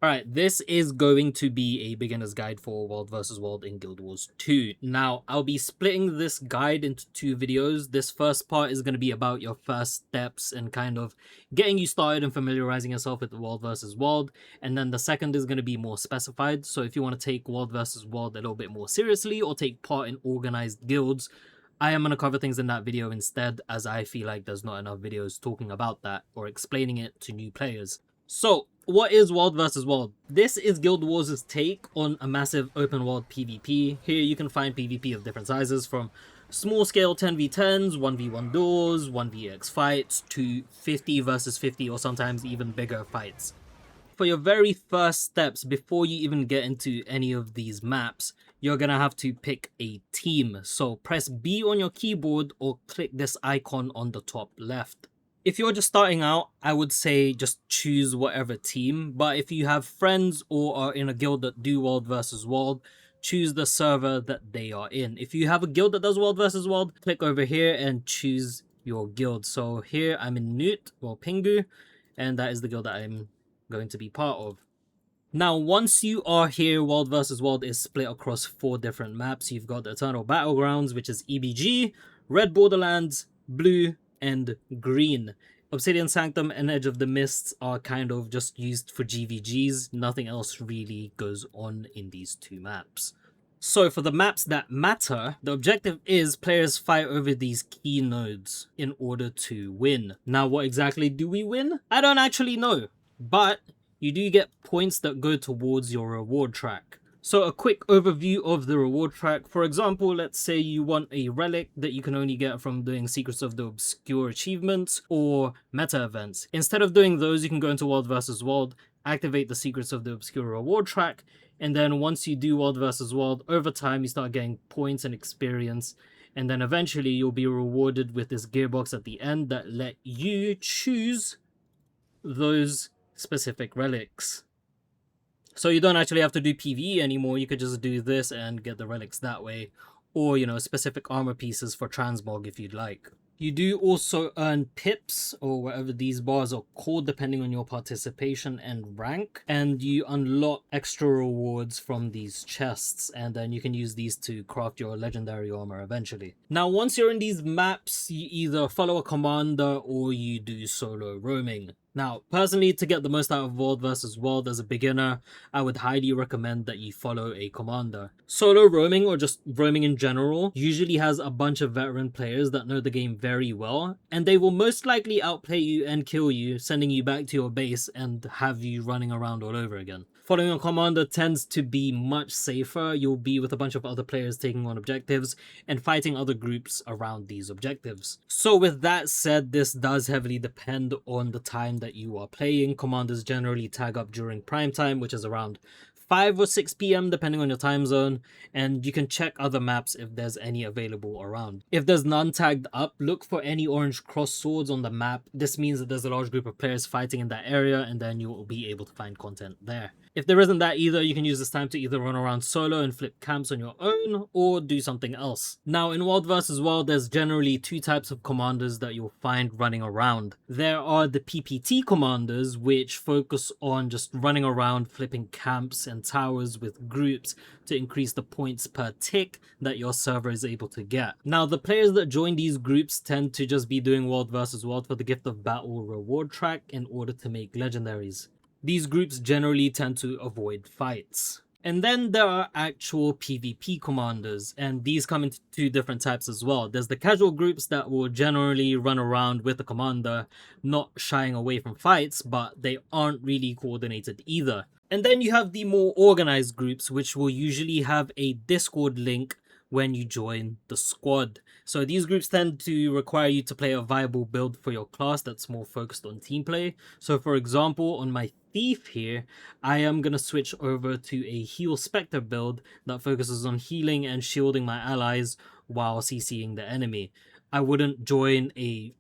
Alright, this is going to be a beginner's guide for World vs. World in Guild Wars 2. Now, I'll be splitting this guide into two videos. This first part is going to be about your first steps and kind of getting you started and familiarizing yourself with the World vs. World. And then the second is going to be more specified. So if you want to take World vs. World a little bit more seriously or take part in organized guilds, I am going to cover things in that video instead, as I feel like there's not enough videos talking about that or explaining it to new players. So, what is World vs. World? This is Guild Wars' take on a massive open world PvP. Here you can find PvP of different sizes, from small scale 10v10s, 1v1 duels, 1vx fights, to 50 versus 50 or sometimes even bigger fights. For your very first steps, before you even get into any of these maps, you're gonna have to pick a team. So press B on your keyboard or click this icon on the top left. If you're just starting out, I would say just choose whatever team, but if you have friends or are in a guild that do World vs. World, choose the server that they are in. If you have a guild that does World vs. World, click over here and choose your guild. So here I'm in Newt or Pingu, and that is the guild that I'm going to be part of. Now, once you are here, World vs. World is split across 4 different maps. You've got the Eternal Battlegrounds, which is EBG, Red Borderlands, Blue, and Green. Obsidian Sanctum and Edge of the Mists are kind of just used for GVGs. Nothing else really goes on in these 2 maps. So for the maps that matter, the objective is players fight over these key nodes in order to win. Now, what exactly do we win? I don't actually know, but you do get points that go towards your reward track. So a quick overview of the reward track. For example, let's say you want a relic that you can only get from doing Secrets of the Obscure achievements or meta events. Instead of doing those, you can go into World vs. World, activate the Secrets of the Obscure reward track, and then once you do World vs. World, over time you start getting points and experience, and then eventually you'll be rewarded with this gearbox at the end that let you choose those specific relics. So you don't actually have to do PvE anymore, you could just do this and get the relics that way. Or, you know, specific armor pieces for transmog if you'd like. You do also earn pips, or whatever these bars are called, depending on your participation and rank. And you unlock extra rewards from these chests, and then you can use these to craft your legendary armor eventually. Now, once you're in these maps, you either follow a commander or you do solo roaming. Now, personally, to get the most out of World vs. World as a beginner, I would highly recommend that you follow a commander. Solo roaming, or just roaming in general, usually has a bunch of veteran players that know the game very well, and they will most likely outplay you and kill you, sending you back to your base and have you running around all over again. Following a commander tends to be much safer. You'll be with a bunch of other players taking on objectives and fighting other groups around these objectives. So with that said, this does heavily depend on the time that you are playing. Commanders generally tag up during prime time, which is around 5 or 6 p.m. depending on your time zone, and you can check other maps if there's any available around. If there's none tagged up, look for any orange cross swords on the map. This means that there's a large group of players fighting in that area, and then you will be able to find content there. If there isn't that either, you can use this time to either run around solo and flip camps on your own, or do something else. Now, in World vs. World, there's generally 2 types of commanders that you'll find running around. There are the PPT commanders, which focus on just running around, flipping camps and towers with groups to increase the points per tick that your server is able to get. Now, the players that join these groups tend to just be doing World vs. World for the Gift of Battle reward track in order to make legendaries. These groups generally tend to avoid fights. And then there are actual PvP commanders, and these come into 2 different types as well. There's the casual groups that will generally run around with the commander, not shying away from fights, but they aren't really coordinated either. And then you have the more organized groups, which will usually have a Discord link when you join the squad. So these groups tend to require you to play a viable build for your class that's more focused on team play. So for example, on my Thief here, I am going to switch over to a Heal Spectre build that focuses on healing and shielding my allies while CCing the enemy. I wouldn't join a,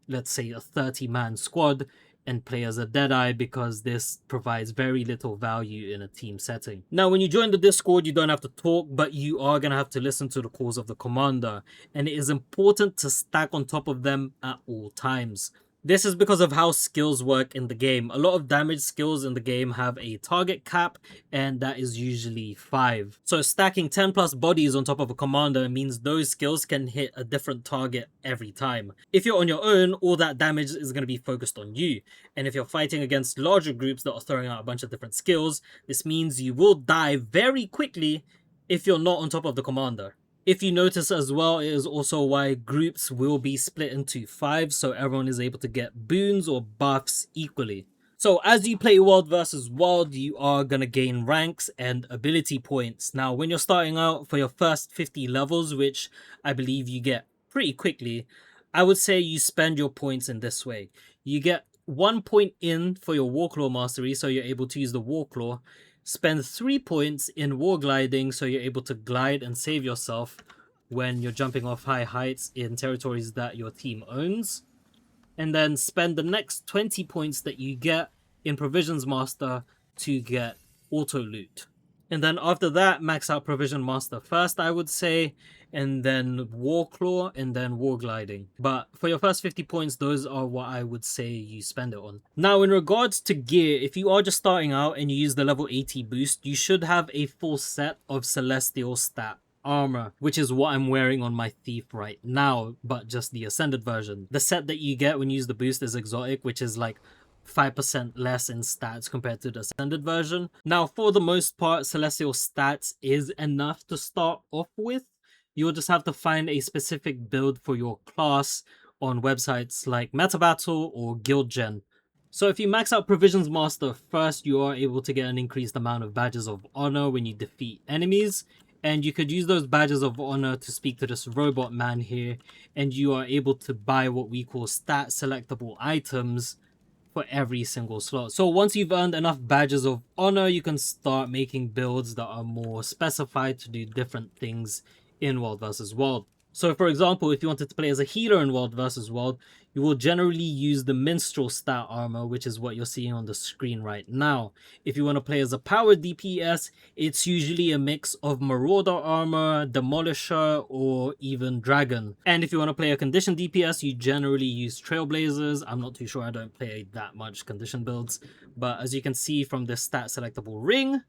let's say, a 30-man squad and play as a Deadeye, because this provides very little value in a team setting. Now, when you join the Discord, you don't have to talk, but you are going to have to listen to the calls of the commander, and it is important to stack on top of them at all times. This is because of how skills work in the game. A lot of damage skills in the game have a target cap, and that is usually 5. So stacking 10 plus bodies on top of a commander means those skills can hit a different target every time. If you're on your own, all that damage is going to be focused on you. And if you're fighting against larger groups that are throwing out a bunch of different skills, this means you will die very quickly if you're not on top of the commander. If you notice as well, it is also why groups will be split into 5 so everyone is able to get boons or buffs equally. So as you play World versus World, you are going to gain ranks and ability points. Now when you're starting out for your first 50 levels, which I believe you get pretty quickly, I would say you spend your points in this way. You get 1 point in for your Warclaw mastery, so you're able to use the Warclaw. Spend 3 points in war gliding, so you're able to glide and save yourself when you're jumping off high heights in territories that your team owns. And then spend the next 20 points that you get in Provisions Master to get auto loot. And then after that, max out Provision Master first, I would say, and then Warclaw, and then War Gliding. But for your first 50 points, those are what I would say you spend it on. Now, in regards to gear, if you are just starting out and you use the level 80 boost, you should have a full set of Celestial stat armor, which is what I'm wearing on my thief right now, but just the Ascended version. The set that you get when you use the boost is exotic, which is like 5% less in stats compared to the Ascended version. Now, for the most part, Celestial stats is enough to start off with. You'll just have to find a specific build for your class on websites like MetaBattle or GuildGen. So if you max out Provisions Master first, you are able to get an increased amount of badges of honor when you defeat enemies. And you could use those badges of honor to speak to this robot man here, and you are able to buy what we call stat selectable items for every single slot. So once you've earned enough badges of honor, you can start making builds that are more specified to do different things in World vs. World. So for example, if you wanted to play as a healer in World vs. World, you will generally use the Minstrel stat armor, which is what you're seeing on the screen right now. If you want to play as a power DPS, it's usually a mix of Marauder armor, Demolisher, or even Dragon. And if you want to play a condition DPS, you generally use Trailblazers. I'm not too sure, I don't play that much condition builds. But as you can see from this stat selectable ring,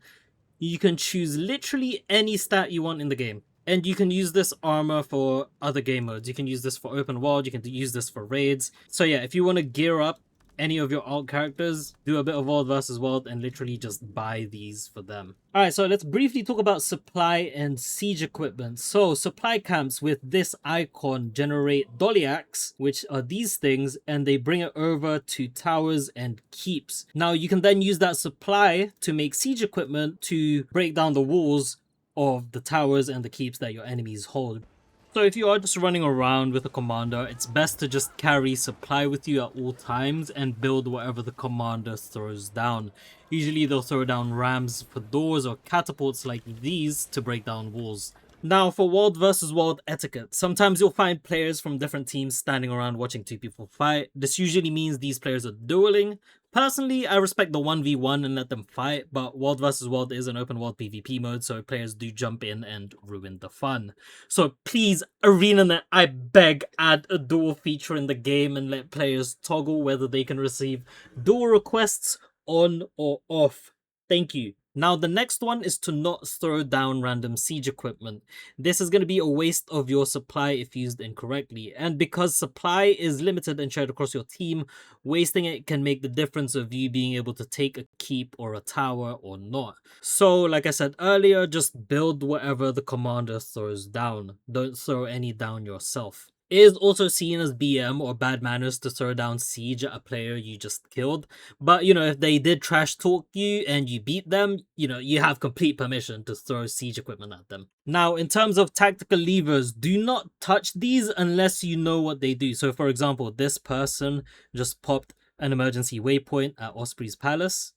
you can choose literally any stat you want in the game. And you can use this armor for other game modes. You can use this for open world, you can use this for raids. So yeah, if you want to gear up any of your alt characters, do a bit of World versus World and literally just buy these for them. Alright, so let's briefly talk about supply and siege equipment. So supply camps with this icon generate Doliacs, which are these things, and they bring it over to towers and keeps. Now you can then use that supply to make siege equipment to break down the walls of the towers and the keeps that your enemies hold. So if you are just running around with a commander, it's best to just carry supply with you at all times and build whatever the commander throws down. Usually they'll throw down rams for doors or catapults like these to break down walls. Now for World vs. World etiquette, sometimes you'll find players from different teams standing around watching two people fight. This usually means these players are dueling. Personally, I respect the 1v1 and let them fight, but World vs. World is an open world PvP mode, so players do jump in and ruin the fun. So please, ArenaNet, I beg, add a duel feature in the game and let players toggle whether they can receive duel requests on or off. Thank you. Now, the next one is to not throw down random siege equipment. This is going to be a waste of your supply if used incorrectly. And because supply is limited and shared across your team, wasting it can make the difference of you being able to take a keep or a tower or not. So, like I said earlier, just build whatever the commander throws down. Don't throw any down yourself. It is also seen as BM or bad manners to throw down siege at a player you just killed. But, you know, if they did trash talk you and you beat them, you know, you have complete permission to throw siege equipment at them. Now, in terms of tactical levers, do not touch these unless you know what they do. So, for example, this person just popped an emergency waypoint at Osprey's Palace.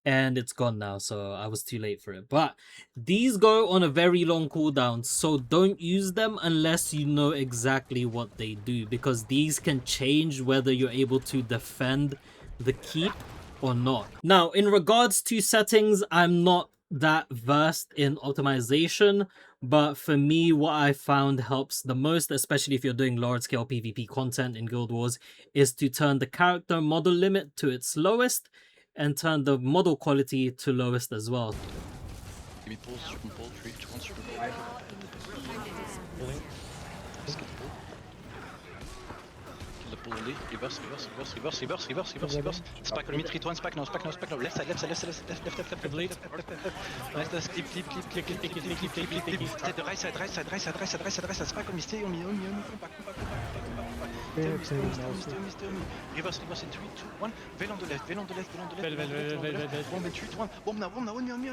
And it's gone now, so I was too late for it. But these go on a very long cooldown, so don't use them unless you know exactly what they do, because these can change whether you're able to defend the keep or not. Now, in regards to settings, I'm not that versed in optimization, but for me, what I found helps the most, especially if you're doing large scale PvP content in Guild Wars, is to turn the character model limit to its lowest and turn the model quality to lowest as well. Give me pulls, super pull, 3, 2, 1, super pull. Pulling. Let's get the pull. Kill the pull only. Reverse, reverse, reverse, reverse, reverse, reverse, reverse, reverse. Spike on me, 3, 2, 1, spike now, spike now, spike now. Left side, left side, left side, left, left, clip, clip, clip, clip, clip, clip, clip, clip, clip, clip, clip. Stay the right side, right side, right side, right side, right side, right side. Spike on me, stay on me, combat, combat, combat. Stay on me. Reverse, reverse in 3, 2, 1. Veil on the left, veil on the left, veil on the left. Veil. Bomb in 3, 2, 1. Bomb now, on me.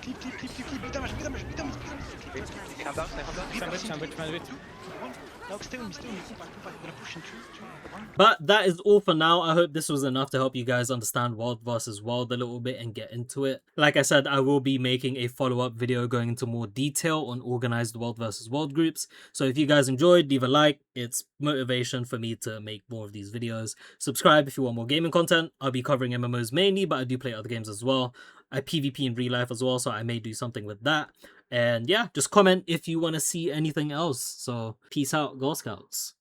Clip, clip, clip, clip, clip. Big damage. Now stay on me, combat. I'm gonna push in 3, 2, 1. But that is all for now. I hope this was enough to help you guys understand World versus World a little bit and get into it. Like I said, I will be making a follow-up video going into more detail on organized World versus World groups. So if you guys enjoyed, leave a like. It's motivation for me to make more of these videos. Subscribe if you want more gaming content. I'll be covering MMOs mainly, but I do play other games as well. I PvP in real life as well, so I may do something with that. And yeah, just comment if you want to see anything else. So peace out, Girl Scouts.